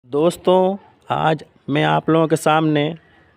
दोस्तों, आज मैं आप लोगों के सामने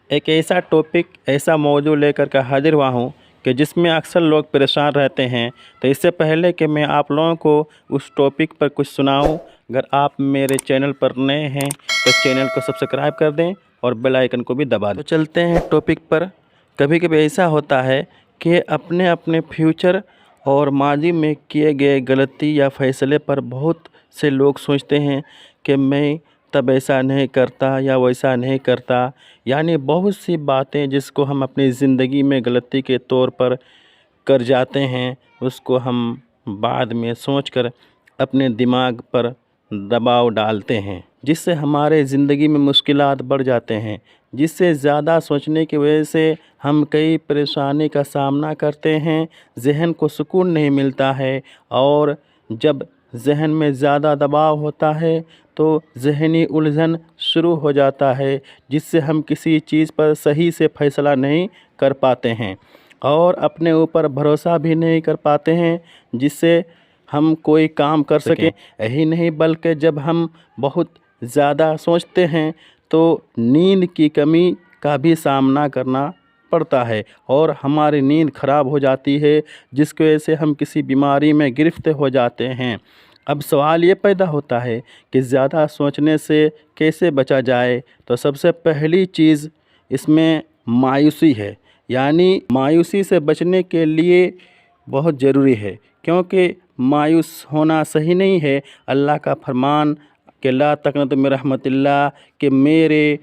एक ऐसा टॉपिक, ऐसा मौजू लेकर के हाजिर हुआ हूँ कि जिसमें अक्सर लोग परेशान रहते हैं। तो इससे पहले कि मैं आप लोगों को उस टॉपिक पर कुछ सुनाऊँ, अगर आप मेरे चैनल पर नए हैं तो चैनल को सब्सक्राइब कर दें और बेल आइकन को भी दबा दें। तो चलते हैं टॉपिक पर। कभी कभी ऐसा होता है कि अपने अपने फ्यूचर और माजी में किए गए गलती या फैसले पर बहुत से लोग सोचते हैं कि मैं तब ऐसा नहीं करता या वैसा नहीं करता। यानी बहुत सी बातें जिसको हम अपनी ज़िंदगी में गलती के तौर पर कर जाते हैं, उसको हम बाद में सोचकर अपने दिमाग पर दबाव डालते हैं, जिससे हमारे ज़िंदगी में मुश्किलात बढ़ जाते हैं। जिससे ज़्यादा सोचने की वजह से हम कई परेशानी का सामना करते हैं, ज़हन को सुकून नहीं मिलता है। और जब ज़हन में ज़्यादा दबाव होता है तो ज़हनी उलझन शुरू हो जाता है, जिससे हम किसी चीज़ पर सही से फैसला नहीं कर पाते हैं और अपने ऊपर भरोसा भी नहीं कर पाते हैं, जिससे हम कोई काम कर सकें। यही नहीं बल्कि जब हम बहुत ज़्यादा सोचते हैं तो नींद की कमी का भी सामना करना पड़ता है और हमारी नींद खराब हो जाती है, जिसकी वजह से हम किसी बीमारी में गिरफ्त हो जाते हैं। अब सवाल ये पैदा होता है कि ज़्यादा सोचने से कैसे बचा जाए। तो सबसे पहली चीज़ इसमें मायूसी है। यानी मायूसी से बचने के लिए बहुत ज़रूरी है, क्योंकि मायूस होना सही नहीं है। अल्लाह का फरमान कि ला तक़नतु मिन रहमतिल्लाह, कि मेरे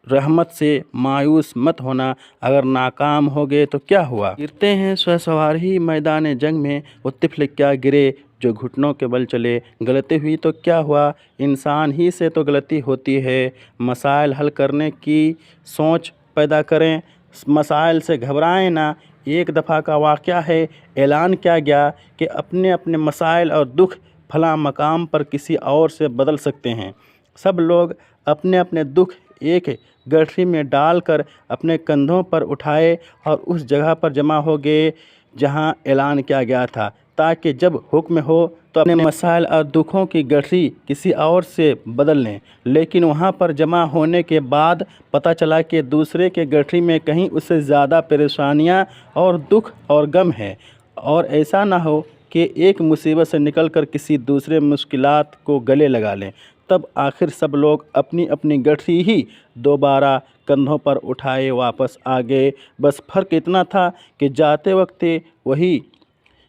रहमत से मायूस मत होना। अगर नाकाम हो गए तो क्या हुआ, गिरते हैं स्वसवार ही मैदान जंग में, वो तिफल क्या गिरे जो घुटनों के बल चले। गलती हुई तो क्या हुआ, इंसान ही से तो गलती होती है। मसाइल हल करने की सोच पैदा करें, मसाइल से घबराएं ना। एक दफ़ा का वाक़या है, ऐलान किया गया कि अपने अपने मसाइल और दुख फलां मकाम पर किसी और से बदल सकते हैं। सब लोग अपने अपने दुख एक गठरी में डालकर अपने कंधों पर उठाए और उस जगह पर जमा हो गए जहां ऐलान किया गया था, ताकि जब हुक्म हो तो अपने मसाइल और दुखों की गठरी किसी और से बदल लें। लेकिन वहां पर जमा होने के बाद पता चला कि दूसरे के गठरी में कहीं उससे ज़्यादा परेशानियां और दुख और गम है। और ऐसा ना हो कि एक मुसीबत से निकलकर किसी दूसरे मुश्किलात को गले लगा लें। तब आखिर सब लोग अपनी अपनी गठरी ही दोबारा कंधों पर उठाए वापस आ गए। बस फ़र्क इतना था कि जाते वक्त वही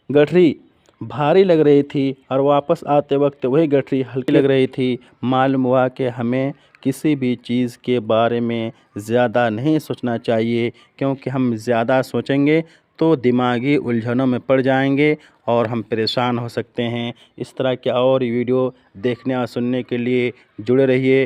गठरी भारी लग रही थी और वापस आते वक्त वही गठरी हल्की लग रही थी। मालूम हुआ कि हमें किसी भी चीज़ के बारे में ज़्यादा नहीं सोचना चाहिए, क्योंकि हम ज़्यादा सोचेंगे तो दिमागी उलझनों में पड़ जाएंगे और हम परेशान हो सकते हैं। इस तरह के और वीडियो देखने और सुनने के लिए जुड़े रहिए।